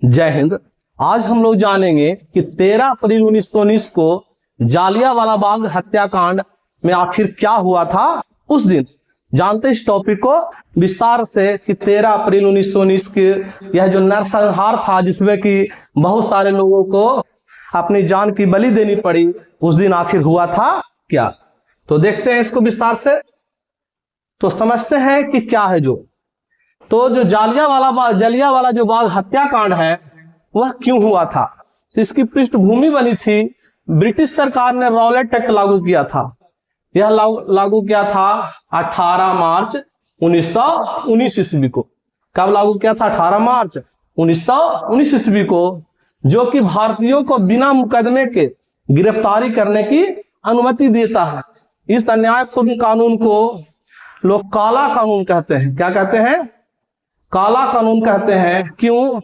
जय हिंद। आज हम लोग जानेंगे कि 13 अप्रैल 1919 को जालियांवाला बाग हत्याकांड में आखिर क्या हुआ था उस दिन। जानते इस टॉपिक को विस्तार से कि 13 अप्रैल 1919 के यह जो नरसंहार था जिसमें कि बहुत सारे लोगों को अपनी जान की बलि देनी पड़ी, उस दिन आखिर हुआ था क्या। तो देखते हैं इसको विस्तार से, तो समझते हैं कि क्या है जो जालियांवाला जो बाग हत्याकांड है वह क्यों हुआ था। इसकी पृष्ठभूमि बनी थी, ब्रिटिश सरकार ने रॉलेट एक्ट लागू किया था। यह लागू किया था 18 मार्च 1919 ईस्वी को। कब लागू किया था? 18 मार्च 1919 ईस्वी को, जो कि भारतीयों को बिना मुकदमे के गिरफ्तारी करने की अनुमति देता है। इस अन्यायपूर्ण कानून को लोग काला कानून कहते हैं। क्या कहते हैं? काला कानून कहते हैं। क्यों?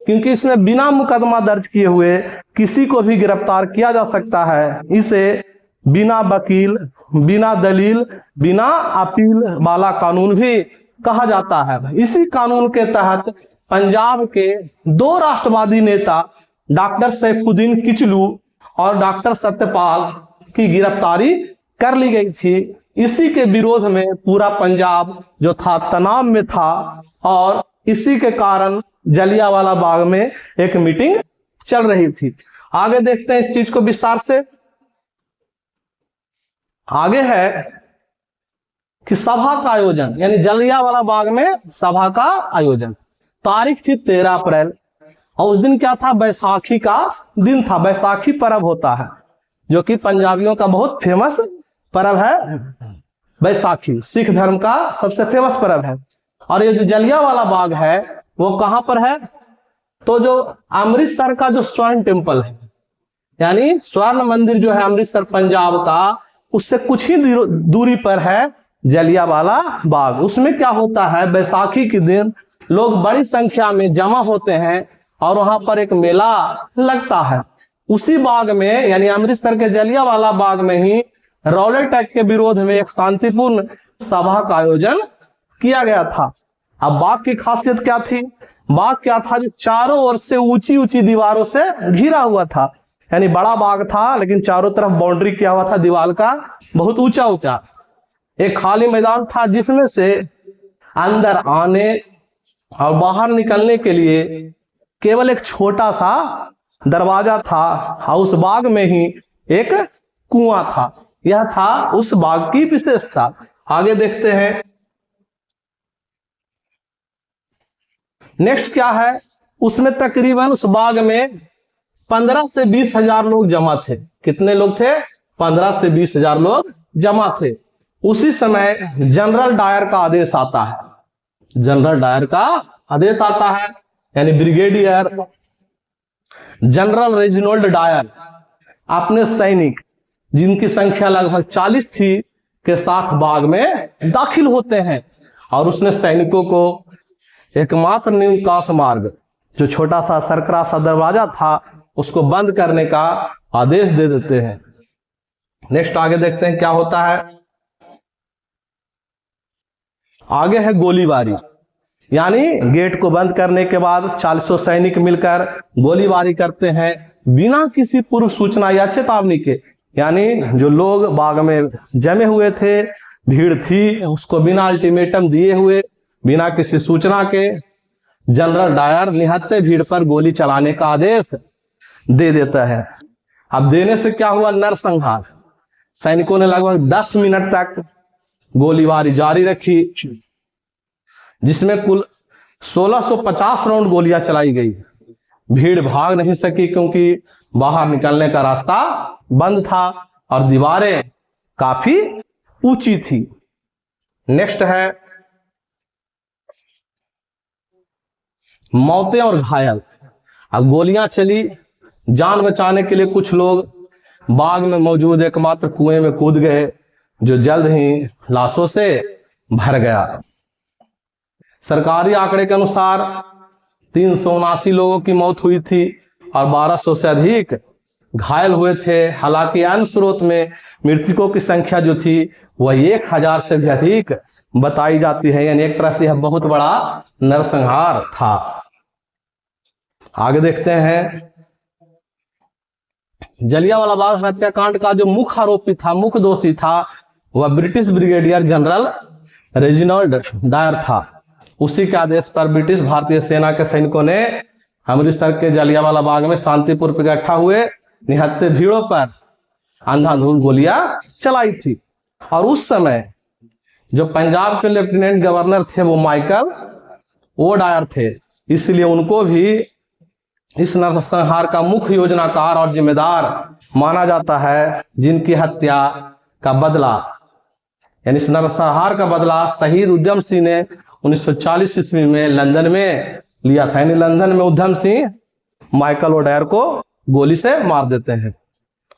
क्योंकि इसमें बिना मुकदमा दर्ज किए हुए किसी को भी गिरफ्तार किया जा सकता है। इसे बिना वकील, बिना दलील, बिना अपील वाला कानून भी कहा जाता है। इसी कानून के तहत पंजाब के दो राष्ट्रवादी नेता डॉक्टर सैफुद्दीन किचलू और डॉक्टर सत्यपाल की गिरफ्तारी कर ली गई थी। इसी के विरोध में पूरा पंजाब जो था तनाव में था और इसी के कारण जालियांवाला बाग में एक मीटिंग चल रही थी। आगे देखते हैं इस चीज को विस्तार से। आगे है कि सभा का आयोजन, यानी जालियांवाला बाग में सभा का आयोजन। तारीख थी 13 अप्रैल और उस दिन क्या था? बैसाखी का दिन था। बैसाखी पर्व होता है जो कि पंजाबियों का बहुत फेमस पर्व है। बैसाखी सिख धर्म का सबसे फेमस पर्व है। और ये जो जालियांवाला बाग है वो कहां पर है? तो जो अमृतसर का जो स्वर्ण टेम्पल है, यानी स्वर्ण मंदिर जो है अमृतसर पंजाब का, उससे कुछ ही दूरी पर है जालियांवाला बाग। उसमें क्या होता है? बैसाखी के दिन लोग बड़ी संख्या में जमा होते हैं और वहां पर एक मेला लगता है। उसी बाग में, यानी अमृतसर के जालियांवाला बाग में ही रॉलेट एक्ट के विरोध में एक शांतिपूर्ण सभा का आयोजन किया गया था। अब बाग की खासियत क्या थी? बाग क्या था? जो चारों ओर से ऊंची ऊंची दीवारों से घिरा हुआ था। यानी बड़ा बाग था लेकिन चारों तरफ बाउंड्री किया हुआ था दीवार का, बहुत ऊंचा ऊंचा। एक खाली मैदान था जिसमें से अंदर आने और बाहर निकलने के लिए केवल एक छोटा सा दरवाजा था और उस बाग में ही एक कुआं था। यह था उस बाग की विशेषता। आगे देखते हैं नेक्स्ट क्या है। उसमें तकरीबन उस बाग में 15 से 20 हजार लोग जमा थे। कितने लोग थे? 15 से 20 हजार लोग जमा थे। उसी समय जनरल डायर का आदेश आता है। जनरल डायर का आदेश आता है, यानी ब्रिगेडियर जनरल रेजिनोल्ड डायर अपने सैनिक, जिनकी संख्या लगभग 40 थी, के साथ बाग में दाखिल होते हैं और उसने सैनिकों को एकमात्र निकास मार्ग, जो छोटा सा सरकरा सा दरवाजा था, उसको बंद करने का आदेश दे देते हैं। नेक्स्ट आगे देखते हैं क्या होता है। आगे है गोलीबारी, यानी गेट को बंद करने के बाद 400 सैनिक मिलकर गोलीबारी करते हैं बिना किसी पूर्व सूचना या चेतावनी के। यानी जो लोग बाग में जमे हुए थे, भीड़ थी, उसको बिना अल्टीमेटम दिए हुए, बिना किसी सूचना के जनरल डायर निहत्थे भीड़ पर गोली चलाने का आदेश दे देता है। अब देने से क्या हुआ? नरसंहार। सैनिकों ने लगभग 10 मिनट तक गोलीबारी जारी रखी, जिसमें कुल 1650 राउंड गोलियां चलाई गई। भीड़ भाग नहीं सकी क्योंकि बाहर निकलने का रास्ता बंद था और दीवारें काफी ऊंची थी। नेक्स्ट है मौतें और घायल। अब गोलियां चली, जान बचाने के लिए कुछ लोग बाग में मौजूद एकमात्र कुएं में कूद गए, जो जल्द ही लाशों से भर गया। सरकारी आंकड़े के अनुसार 379 लोगों की मौत हुई थी और 1200 से अधिक घायल हुए थे। हालांकि अन्य स्रोत में मृतकों की संख्या जो थी वह 1000 से भी अधिक बताई जाती है। यानी एक तरह से यह बहुत बड़ा नरसंहार था। आगे देखते हैं, जलियांवाला बाग हत्याकांड का जो मुख्य आरोपी था, मुख्य दोषी था, वह British brigadier general Reginald Dyer था। उसी के आदेश पर ब्रिटिश भारतीय सेना के सैनिकों ने अमृतसर के जलियांवाला बाग में शांतिपूर्वक इकट्ठा हुए निहत्थे भीड़ों पर अंधाधुंध गोलियां चलाई थी। और उस समय जो पंजाब के लेफ्टिनेंट गवर्नर थे वो माइकल ओ डायर थे, इसलिए उनको भी इस नरसंहार का मुख्य योजनाकार और जिम्मेदार माना जाता है, जिनकी हत्या का बदला यानी इस नरसंहार का बदला शहीद उधम सिंह ने 1940 ईस्वी में लंदन में लिया था। यानी लंदन में Udham Singh Michael O Dyer को गोली से मार देते हैं।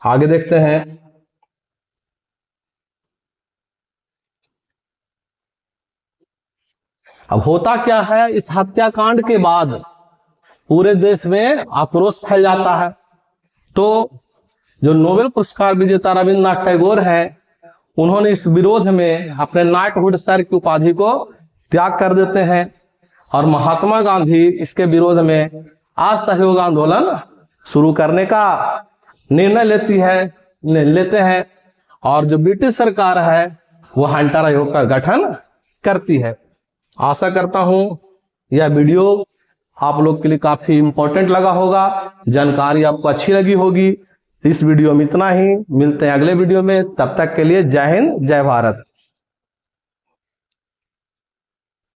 आगे देखते हैं, अब होता क्या है, इस हत्याकांड के बाद पूरे देश में आक्रोश फैल जाता है। तो जो नोबेल पुरस्कार विजेता रविन्द्रनाथ टैगोर हैं, उन्होंने इस विरोध में अपने नाइटहुड सर की उपाधि को त्याग कर देते हैं और महात्मा गांधी इसके विरोध में असहयोग आंदोलन शुरू करने का निर्णय लेते हैं और जो ब्रिटिश सरकार है वो हंटर आयोग का गठन करती है। आशा करता हूं यह वीडियो आप लोग के लिए काफी इंपॉर्टेंट लगा होगा, जानकारी आपको अच्छी लगी होगी। इस वीडियो में इतना ही, मिलते हैं अगले वीडियो में, तब तक के लिए जय हिंद जय भारत।